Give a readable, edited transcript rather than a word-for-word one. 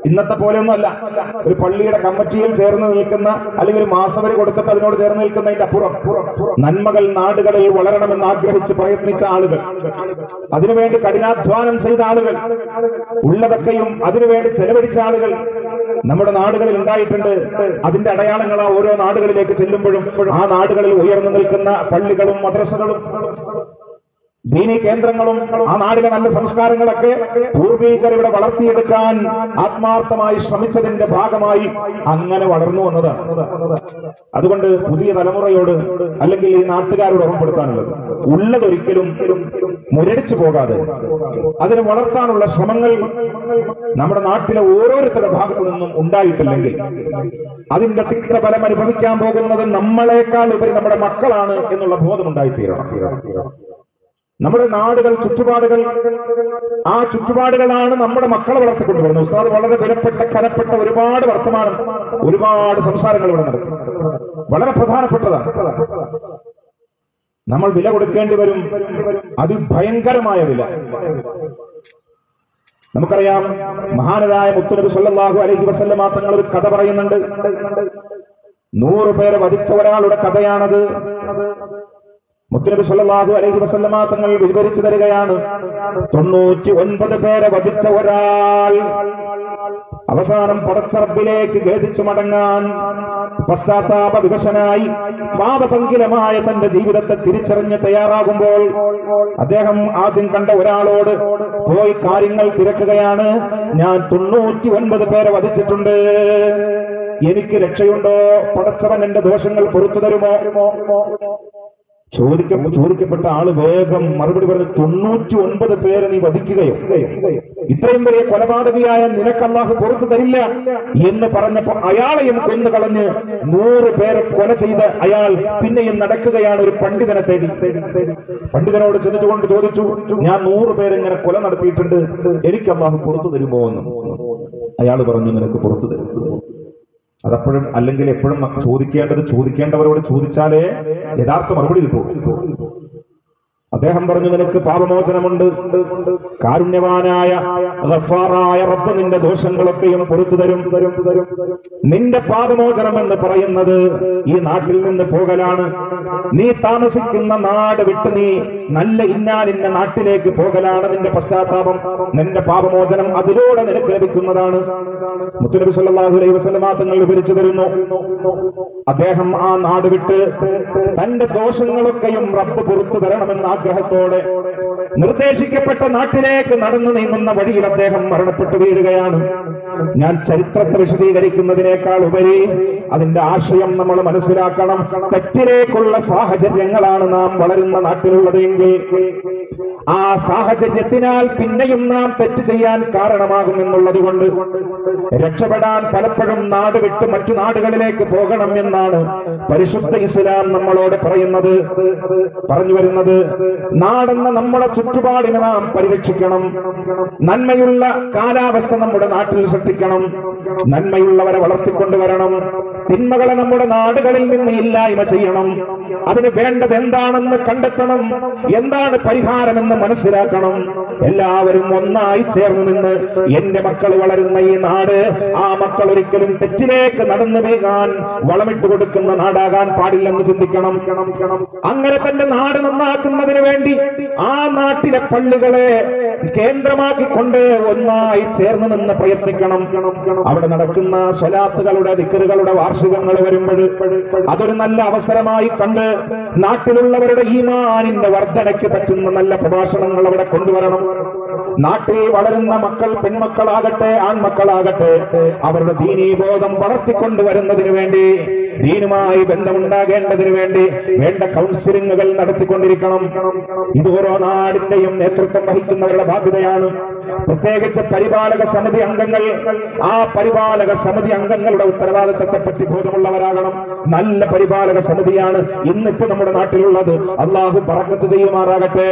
ഇന്നത്തെ പോലെയൊന്നും അല്ല. ഒരു പള്ളിയുടെ കമ്മിറ്റിയിൽ ചേർന്ന് നിൽക്കുന്ന അല്ലെങ്കിൽ ഒരു മാസവരി കൊടുത്തിട്ട് അതിനോട് ചേർന്ന് നിൽക്കുന്നതിന്റെ അപ്പുറം നന്മകൾ നാടുകളിൽ വളരണമെന്ന് ആഗ്രഹിച്ച് പ്രയത്നിച്ച ആളുകൾ, അതിനുവേണ്ടി കഠിനാധ്വാനം ചെയ്ത ആളുകൾ, ഉള്ളതൊക്കെയും അതിനുവേണ്ടി ചെലവഴിച്ച ആളുകൾ നമ്മുടെ നാടുകളിൽ ഉണ്ടായിട്ടുണ്ട്. അതിന്റെ അടയാളങ്ങൾ ഓരോ നാടുകളിലേക്ക് ചെല്ലുമ്പോഴും ആ നാടുകളിൽ ഉയർന്നു നിൽക്കുന്ന പള്ളികളും മദ്രസകളും ദീനീ കേന്ദ്രങ്ങളും ആ നാടിലെ നല്ല സംസ്കാരങ്ങളൊക്കെ പൂർവീകർ ഇവിടെ വളർത്തിയെടുക്കാൻ ആത്മാർത്ഥമായി ശ്രമിച്ചതിന്റെ ഭാഗമായി അങ്ങനെ വളർന്നു വന്നതാണ്. അതുകൊണ്ട് പുതിയ തലമുറയോട് അല്ലെങ്കിൽ ഈ നാട്ടുകാരോട് ഓർമ്മപ്പെടുത്താനുള്ളത്, ഉള്ളതൊരിക്കലും മുരടിച്ചു പോകാതെ അതിനെ വളർത്താനുള്ള ശ്രമങ്ങൾ നമ്മുടെ നാട്ടിലെ ഓരോരുത്തരുടെ ഭാഗത്തു നിന്നും ഉണ്ടായിട്ടില്ലെങ്കിൽ അതിന്റെ തിക്തഫലം അനുഭവിക്കാൻ പോകുന്നത് നമ്മളെക്കാൾ ഉപരി നമ്മുടെ മക്കളാണ് എന്നുള്ള ബോധമുണ്ടായിത്തീരണം. നമ്മുടെ നാടുകൾ, ചുറ്റുപാടുകൾ, ആ ചുറ്റുപാടുകളാണ് നമ്മുടെ മക്കളെ വളർത്തിക്കൊണ്ടുവരുന്നത്. ഉസ്താദ് വളരെ വിലപ്പെട്ട കനപ്പെട്ട ഒരുപാട് വർത്തമാനം, ഒരുപാട് സംസാരങ്ങൾ ഇവിടെ നടത്തും. വളരെ പ്രധാനപ്പെട്ടതാണ്. നമ്മൾ വില കൊടുക്കേണ്ടി വരും, അതിഭയങ്കരമായ വില. നമുക്കറിയാം, മഹാനരായ മുത്തുനബി സല്ലല്ലാഹു അലൈഹി വസല്ലമ തങ്ങൾ ഒരു കഥ പറയുന്നുണ്ട്. 100 പേരെ വധിച്ച ഒരാളുടെ കഥയാണത്. മുത്തുനബി സല്ലല്ലാഹു അലൈഹി വസല്ലമ തങ്ങൾ വിവരിച്ചു തരികയാണ്. 99 പേരെ വധിച്ച ഒരാൾ അവസാനം പടച്ച റബ്ബിലേക്ക് ഖേദിച്ചു മടങ്ങാൻ പശ്ചാത്താപ വിവശനായി പാപപങ്കിലമായ തന്റെ ജീവിതത്തെ തിരിച്ചറിഞ്ഞ് തയ്യാറാകുമ്പോൾ അദ്ദേഹം ആദ്യം കണ്ട ഒരാളോട് പോയി കാര്യങ്ങൾ തിരക്കുകയാണ്. ഞാൻ 99 പേരെ വധിച്ചിട്ടുണ്ട്, എനിക്ക് രക്ഷയുണ്ടോ? പടച്ചവൻ എന്റെ ദോഷങ്ങൾ പൊറുത്തു തരുമോ? ചോദിക്കപ്പെട്ട ആള് വേഗം മറുപടി പറഞ്ഞു, 99 പേരെ നീ വധിക്കുകയോ? ഇത്രയും വലിയ കൊലപാതകയായ നിനക്ക് അല്ലാഹു പുറത്തു തരില്ല എന്ന് പറഞ്ഞപ്പോ അയാളെയും കൊന്നു കളഞ്ഞ് 100 പേരെ കൊല ചെയ്ത് അയാൾ പിന്നെയും നടക്കുകയാണ് ഒരു പണ്ഡിതനെ തേടി. പണ്ഡിതനോട് ചെന്നിട്ടുകൊണ്ട് ചോദിച്ചു, ഞാൻ 100 പേരെ ഇങ്ങനെ കൊല നടത്തിയിട്ടുണ്ട്, എനിക്ക് അല്ലാഹു പുറത്തു തരുമോ എന്ന്. അയാൾ പറഞ്ഞു, നിനക്ക് പുറത്തു തരും. അതപ്പോഴും അല്ലെങ്കിൽ എപ്പോഴും ചോദിക്കേണ്ടവരോട് ചോദിച്ചാലേ യഥാർത്ഥ മറുപടി കിട്ടൂ. അദ്ദേഹം പറഞ്ഞു, നിനക്ക് പാപമോചനമുണ്ട്. കാരുണ്യവാനായ ഗഫാറായ റബ്ബ് നിന്റെ ദോഷങ്ങളൊക്കെയും പൊറുത്തു തരും. നിന്റെ പാപമോചനം എന്ന് പറയുന്നത് ഈ നാട്ടിൽ നിന്ന് പോകലാണ്. നീ താമസിക്കുന്ന നാട് വിട്ട് നീ നല്ല ഇന്നാലിന്ന നാട്ടിലേക്ക് പോകലാണ് നിന്റെ പശ്ചാത്താപം. നിന്റെ പാപമോചനം അതിലൂടെ നിനക്ക് ലഭിക്കുന്നതാണ്. മുത്തുനബി സല്ലല്ലാഹു അലൈഹി വസല്ലമ തങ്ങൾ വിവരിച്ചു തരുന്നു, അദ്ദേഹം ആ നാട് വിട്ട് തന്റെ ദോഷങ്ങളൊക്കെയും റബ്ബ് പൊറുത്തു തരണമെന്ന ആഗ്രഹത്തോടെ നിർദ്ദേശിക്കപ്പെട്ട നാട്ടിലേക്ക് നടന്നു നീങ്ങുന്ന വഴിയിൽ അദ്ദേഹം മരണപ്പെട്ടു വീഴുകയാണ്. ഞാൻ ചരിത്രത്തെ വിശദീകരിക്കുന്നതിനേക്കാൾ ഉപരി അതിന്റെ ആശയം നമ്മൾ മനസ്സിലാക്കണം. തെറ്റിലേക്കുള്ള സാഹചര്യങ്ങളാണ് നാം വളരുന്ന നാട്ടിലുള്ളതെങ്കിൽ ആ സാഹചര്യത്തിനാൽ പിന്നെയും നാം തെറ്റ് ചെയ്യാൻ കാരണമാകുമെന്നുള്ളത് കൊണ്ട് രക്ഷപ്പെടാൻ പലപ്പോഴും നാട് വിട്ട് മറ്റു നാടുകളിലേക്ക് പോകണം എന്നാണ് പരിശുദ്ധ ഇസ്ലാം നമ്മളോട് പറഞ്ഞു വരുന്നത്. നാടെന്ന നമ്മുടെ ചുറ്റുപാടിനെ നാം പരിരക്ഷിക്കണം. നന്മയുള്ള കാലാവസ്ഥ നമ്മുടെ നാട്ടിൽ സൃഷ്ടിക്കണം. നന്മയുള്ളവരെ വളർത്തിക്കൊണ്ടുവരണം. തിന്മകളെ നമ്മുടെ നാടുകളിൽ നിന്ന് ഇല്ലായ്മ ചെയ്യണം. അതിന് വേണ്ടത് എന്താണെന്ന് കണ്ടെത്തണം. എന്താണ് പരിഹാരമെന്ന് മനസ്സിലാക്കണം. എല്ലാവരും ഒന്നായി ചേർന്ന് നിന്ന് എന്റെ മക്കൾ വളരുന്ന ഈ നാട് ആ മക്കൾ ഒരിക്കലും തെറ്റിലേക്ക് നടന്നു വീഴാൻ വളമിട്ട് കൊടുക്കുന്ന നാടാകാൻ പാടില്ലെന്ന് ചിന്തിക്കണം. അങ്ങനെ തന്റെ നാട് നന്നാക്കുന്നതിന് വേണ്ടി ആ നാട്ടിലെ പള്ളികളെ കേന്ദ്രമാക്കിക്കൊണ്ട് ഒന്നായി ചേർന്ന് നിന്ന് പ്രയത്നിക്കണം. അവിടെ നടക്കുന്ന സ്വലാത്തുകളുടെ ദിക്റുകളുടെ വാർഷികങ്ങൾ വരുമ്പോൾ അതൊരു നല്ല അവസരമായി കണ്ട് നാട്ടിലുള്ളവരുടെ ഈമാനിന്റെ വർധനയ്ക്ക് പറ്റുന്ന നല്ല പ്രഭാഷണങ്ങൾ അവിടെ കൊണ്ടുവരണം. നാട്ടിൽ വളരുന്ന മക്കൾ, പെൺമക്കളാകട്ടെ ആൺമക്കളാകട്ടെ, അവരുടെ ദീനീബോധം വളർത്തിക്കൊണ്ടുവരുന്നതിന് വേണ്ടി, ദീനുമായി ബന്ധമുണ്ടാകേണ്ടതിന് വേണ്ടി വേണ്ട കൗൺസിലിങ്ങുകൾ നടത്തിക്കൊണ്ടിരിക്കണം. ഇത് ഓരോ നാടിന്റെയും നേതൃത്വം വഹിക്കുന്നവരുടെ ബാധ്യതയാണ്. പ്രത്യേകിച്ച് പരിപാലക സമിതി അംഗങ്ങൾ, ആ പരിപാലക സമിതി അംഗങ്ങളുടെ ഉത്തരവാദിത്തത്തെ പറ്റി ബോധമുള്ളവരാകണം. നല്ല പരിപാലക സമിതിയാണ് ഇന്നിപ്പോ നമ്മുടെ നാട്ടിലുള്ളത്. അള്ളാഹു ബറക്കത്ത് ചെയ്യുമാറാകട്ടെ.